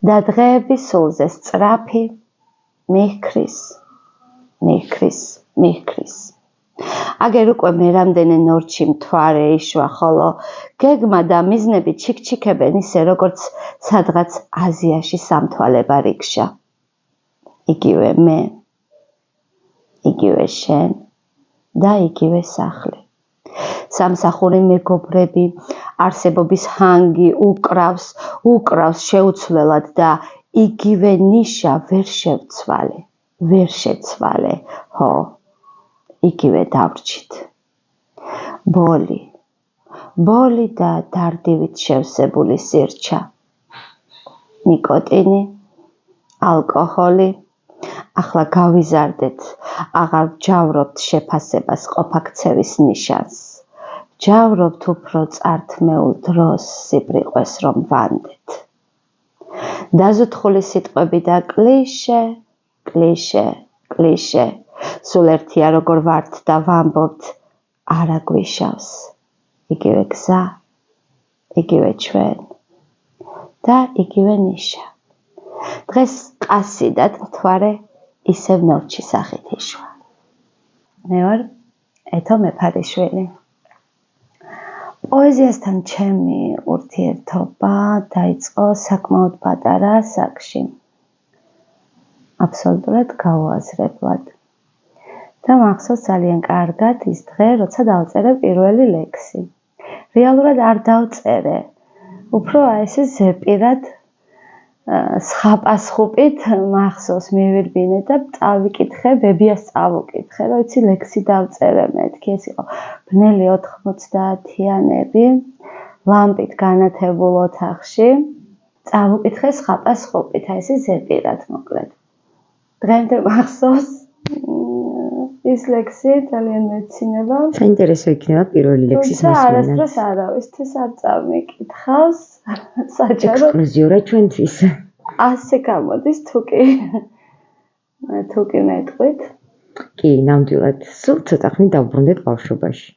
და დღეების სულზე სწრაფი მიჰქრის. აგერ უკვე მე რამდენი ნორჩი მთვარე იშვა, ხოლო გეგმა და მიზნები ჩიქჩიქებენ ისე, როგორც სადღაც აზიაში სამთვალება რიქშა. იგივე მე, იგივე შენ და იგივე სახლი. სამსახური მეგობრები, არსებობის ჰანგი უკრავს შეუცვლელად და იგივე ნიშა ვერ შეცვალე, ხო, იგივე დავრჩით. ბოლი და დარდივით შევსებული სირჩა. ნიკოტინი, ალკოჰოლი. ახლა გავიზარდეთ, აღარ ვჯავრობთ შეფასებას ყოფაქცევის ნიშანს. ჯავრობთ უფრო წართმეულ დროს სიბრიყვეს რომ ვანდეთ. დაზუთხული სიტყვები და კლიშე. სულ ერთია როგორ ვართ და ვამბობთ, არა გვიშავს. იგივე გზა, იგივე ჩვენ და იგივე ნიშა. დღეს ყასი და მთვარე ისევ ნორჩი სახით იშვა. მე ვარ ეთო მეფარიშვილი. პოეზიასთან ჩემი ურთიერთობა დაიწყო საკმაოდ პატარა ასაკში. აბსოლუტურად გაუაზრებლად. და მახსოვს ძალიან კარგად ის დღე, როცა დავწერე პირველი ლექსი. რეალურად არ დავწერე. უფრო ესე ზეპირად სხაპასხუპით მახსოვს მივირბინე და წავიკითხე, ბებიას წავუკითხე, რომ იცი ლექსი დავწერე მეთქი, ეს იყო ბნელი 90-იანები, ლამპით განათებულ ოთახში, წავუკითხე სხაპასხუპით, აი ესე ზეპირად მოკლედ. დღემდე მახსოვს ის ლექსი ძალიან მეცინება. საინტერესო იქნება პირველი ლექსის მოსმენაც. არასდროს არავისთვის არ წამიკითხავს, საჯარო. ექსკლუზიურად ჩვენთვის. ასე გამოდის თუკი მეტყვით. კი, ნამდვილად. სულ ცოტა ხნით დავბრუნდეთ ბავშვობაში.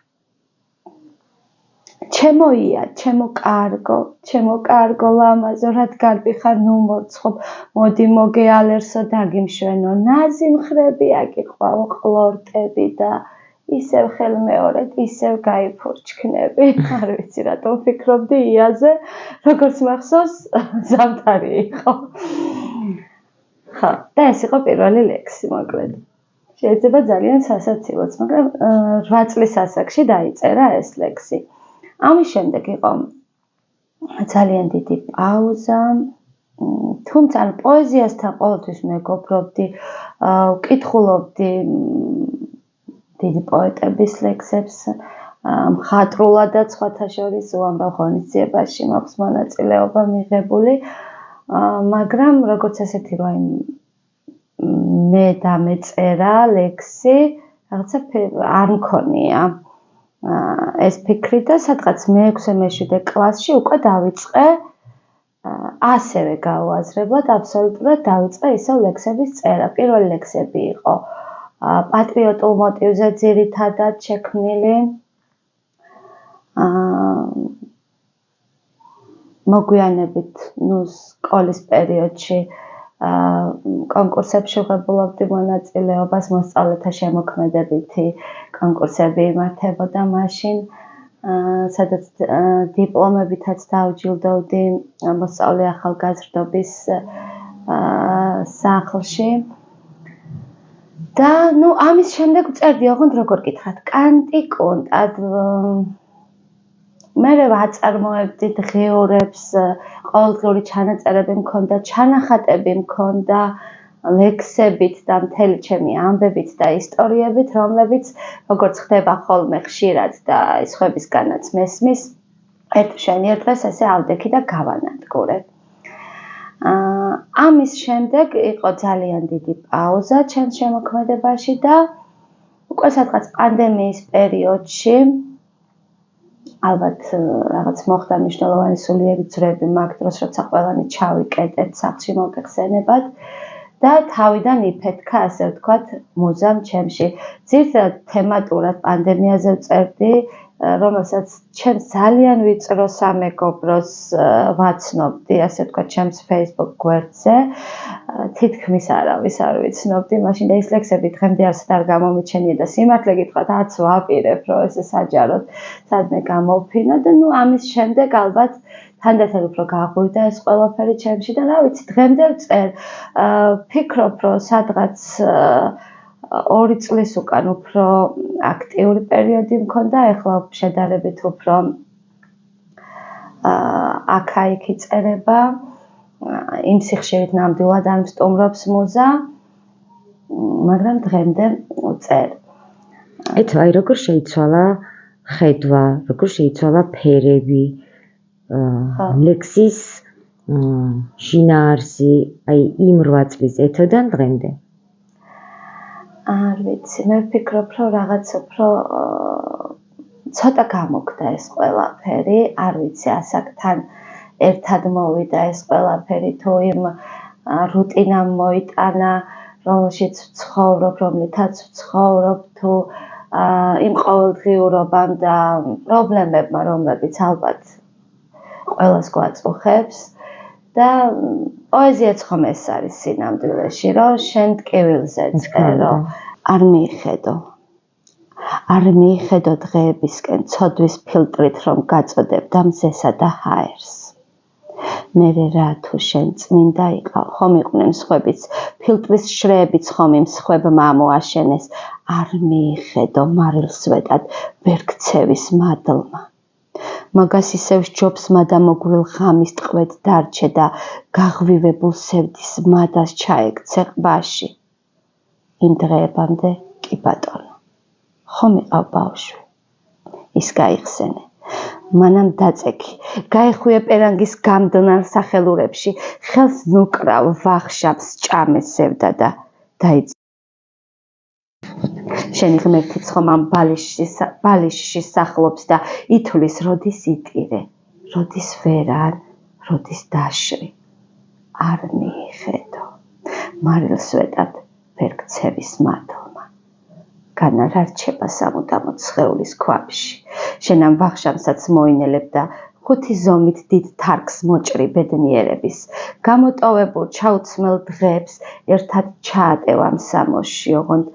ჩემო კარგო ლამაზო, რადგან ვიხარ ნუ მორცხობ, მოდი მოგეალერსო დაგიმშვენო, ნაზი მხრები აგიყვაო ყლორტები და ისევ ხელმეორედ, ისევ გაიფურჩქნები. არ ვიცი რატომ ვფიქრობდი იაზე, როგორც მახსოვს, ზამთარი იყო. ხო, და ეს იყო პირველი ლექსი, მოკლედ. შეიძლება ძალიან სასაცილოც, მაგრამ 8 წლის ასაკში დაიწერა ეს ლექსი. ამის შემდეგ იყო ძალიან დიდი პაუზა, თუმცა პოეზიასთან ყოველთვის მეგობრობდი, ვკითხულობდი დიდი პოეტების ლექსებს, მხატვრულადაც სხვათა შორის უამრავ ღონისძიებაში მაქვს მონაწილეობა მიღებული, მაგრამ როგორც ასეთი რომ მე დამეწერა ლექსი, რაღაცა არ მქონია. ეს ფიქრი და სადღაც მე-6-მე-7 კლასში უკვე დავიწყე ასევე გაუაზრებლად, აბსოლუტურად დავიწყე ისევ ლექსების წერა. პირველი ლექსები იყო პატრიოტულ მოტივზე ძირითადად შექმნილი. მოგვიანებით, სკოლის პერიოდში კონკურსებში ვღებულობდი მონაწილეობას, მოსწავლეთა შემოქმედებითი კონკურსები იმართებოდა მაშინ, სადაც დიპლომებითაც დავჯილდოვდი მოსწავლე ახალგაზრდობის სახლში. და ამის შემდეგ ვწერდი, ოღონდ როგორ გითხრათ, კანტიკუნტად. მე ვაწარმოებდი დღეურებს, ყოველდღიური ჩანაწერები მქონდა, ჩანახატები მქონდა, ლექსებით და მთელი ჩემი ამბებით და ისტორიებით, რომლებიც როგორც ხდება ხოლმე ხშირად და სხვებისგანაც მესმის, შენიერ დღეს ესე ავდექი და გავანადგურე. ამის შემდეგ იყო ძალიან დიდი პაუზა ჩემს შემოქმედებაში და უკვე სადღაც პანდემიის პერიოდში ალბათ რაღაც მოხდა მნიშვნელოვანი სულიერი ძვრები მაგ დროს, როცა ყველანი ჩავიკეტეთ სახლში მოგეხსენებათ და თავიდან იფეთქა, ასე ვთქვათ, მუზამ ჩემში. ძირითადად თემატურად პანდემიაზე ვწერდი, რომელსაც ჩემს ძალიან ვიწრო სამეგობროს ვაცნობდი, ასე ვთქვათ, ჩემს Facebook გვერდზე. თითქმის არავის არ ვიცნობდი, მაშინ და ის ლექსები დღემდე არც არ გამომიჩენია და სიმართლე გითხრათ, არც ვაპირებ, რომ ესე საჯაროდ სადმე გამოვფინო და ამის შემდეგ ალბათ თანდათან უფრო გაღვივდა ეს ყველაფერი ჩემში და რა ვიცი, დღემდე ვწერ. ფიქრობ, რომ სადღაც 2 წლის უკან უფრო აქტიური პერიოდი მქონდა, ეხლა შედარებით უფრო აქა-იქ იწერება, იმ სიხშირით ნამდვილად არ მსტუმრობს მუზა, მაგრამ დღემდე ვწერ. აი როგორ შეიცვალა ხედვა, როგორ შეიცვალა ფერები, ლექსის შინაარსი, აი იმ 8 წლის ეთოდან დღემდე? არ ვიცი, მე ვფიქრობ, რომ რაღაც უფრო ცოტა გამოხდა ეს ყველაფერი, არ ვიცი, ასაკთან ერთად მოვიდა ეს ყველაფერი, თუ იმ რუტინამ მოიტანა, რომელშიც ვცხოვრობ, რომლითაც ვცხოვრობ, თუ იმ ყოველდღიურობამ და პრობლემებმა, რომლებიც ალბათ ყველას გვაწუხებს და პოეზიაც ხომ ეს არის სინამდვილეში, რომ შენ ტკივილზე წერო, არ მიიხედო დღეებისკენ ცოდვის ფილტრით, რომ გაწოდებდა მზესა და ჰაერს. მერე რა თუ შენ წმინდა იყავ, ხომ იყვნენ სხვებიც, ფილტვის შრეებიც ხომ იმ სხვებმა მოაშენეს, არ მიიხედო მარილსვეტად ბერქცევის მადლმა. მაგას ისევ სჯობს მადა მოგვრილ ღამის ტყვედ დარჩე და გაღვივებულ სევდის მადას ჩაეკცე ყბაში. იმ დღეებამდე კი ბატონო, ხომ იყავ ბავშვი, ის გაიხსენე. მანამ დაწექი, გაეხვიე პერანგის გამდნარ სახელურებში, ხელს ნუკრავ ვახშამს ჭამეს ზევდა და დაიწ. შენი ღმერთიც ხომ ამ ბალიშში სახლობს და ითვლის, როდის იტირე, როდის ვერან, როდის დაშრი. არ მიიხედო, მარილსვეტად ბერქცევის მადლმა. განა რა რჩება სამუდამოდ სხეულის ქვაბში. შენ ამ ვახშამსაც მოინელებ და 5 ზომით დიდ თარგს მოჭრი ბედნიერების. გამოტოვებულ ჩაუცმელ დღეებს ერთად ჩაატევ ამ სამოსში, ოღონდ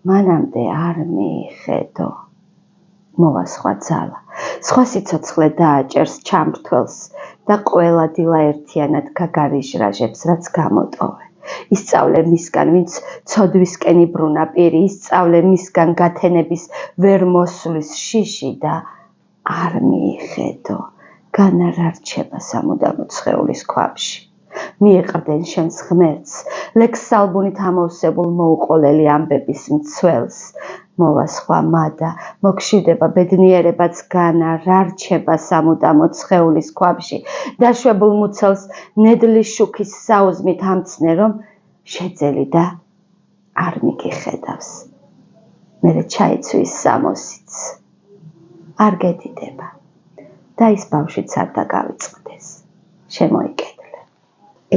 მანამდე არ მიიხედო. მოვა სხვა ძალა, სხვა სიცოცხლე დააჭერს ჩამრთველს და ყველა დილა ერთიანად გაგარიჟრაჟებს, რაც გამოტოვე. ისწავლე მისგან, ვინც ცოდვისკენ იბრუნა პირი, ისწავლე მისგან გათენების ვერ მოსვლის შიში და არ მიიხედო, განა რა რჩება სამუდამოდ სხეულის ქვაბში. მიეყრდენ შენს ღმერთს, ლექსალბუნით ამოვსებულ მოუყოლელი ამბების მცველს. მოვა სხვა მადა, მოგშვიდება ბედნიერებაც განა რა რჩება სამუდამოდ სხეულის ქვაბში. დაშვებულ მუცელს ნედლი შუქის საუზმით ამცნე, რომ შეძელი და არ მიგიხედავს. მერე ჩაიცვის სამოსიც, არ გედიდება და ის ბავშვიც არ დაგავიწყდეს, შემოიკედლე.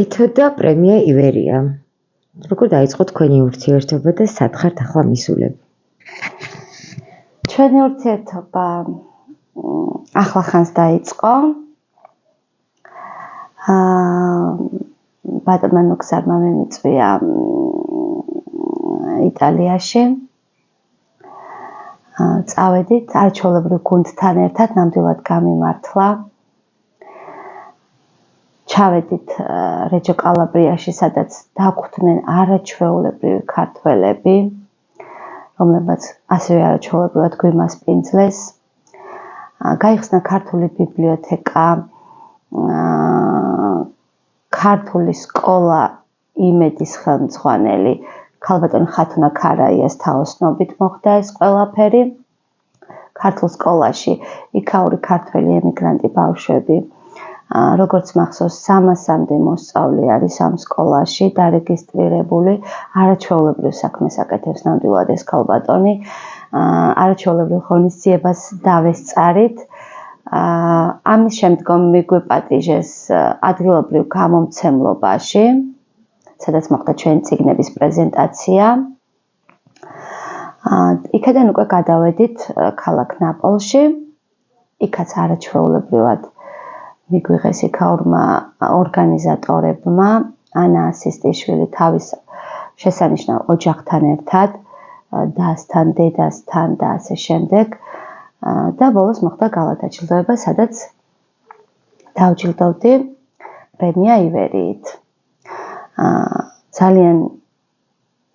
ეთოდა პრემია ივერია. როგორ დაიწყო თქვენი ურთიერთობა და სად ხართ ახლა მისულები? ჩვენი ურთიერთობა ახლა ხანს დაიწყო. ბატონმა ნუგზარმა მიმიწვია იტალიაში. წავედით არჩეულებრივ გუნდთან ერთად, ნამდვილად გამიმართლა. ჩავედით რეჯო კალაბრიაში, სადაც დაგვხვდნენ არაჩვეულებრივი ქართველები, რომლებიც ასევე არაჩვეულებრივად გვიმასპინძლეს. გაიხსნა ქართული ბიბლიოთეკა, ქართული სკოლა იმედის ხელმძღვანელი ქალბატონ ხათუნა ქარაიას თაოსნობით მოხდა ეს ყველაფერი. ქართულ სკოლაში იქაური ქართველი ემიგრანტი ბავშვები, როგორც მახსოვს, 300-მდე მოსწავლე არის ამ სკოლაში დარეგისტრირებული. არაჩვეულებრივ საქმეს აკეთებს ნამდვილად ეს ქალბატონი. არაჩვეულებრივ ღონისძიებას დავესწარით. ამის შემდგომ მიგვიპატიჟეს ადგილობრივ გამომცემლობაში, სადაც მოხდა ჩვენი წიგნების პრეზენტაცია. იქედან უკვე გადავედით ქალაქ ნაპოლში, იქაც არაჩვეულებრივად მიგვიღეს იქაურმა ორგანიზატორებმა ანა ასისტიშვილი თავის შესანიშნავ ოჯახთან ერთად დასთან, დედასთან და ასე შემდეგ და ბოლოს მოხდა გალადაჯილდოება, სადაც დავჯილდოვდი პრემია ივერიით. ძალიან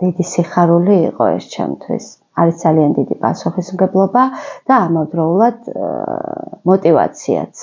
დიდი სიხარული იყო ეს ჩემთვის. არის ძალიან დიდი პასუხისმგებლობა და ამავდროულად მოტივაციაც.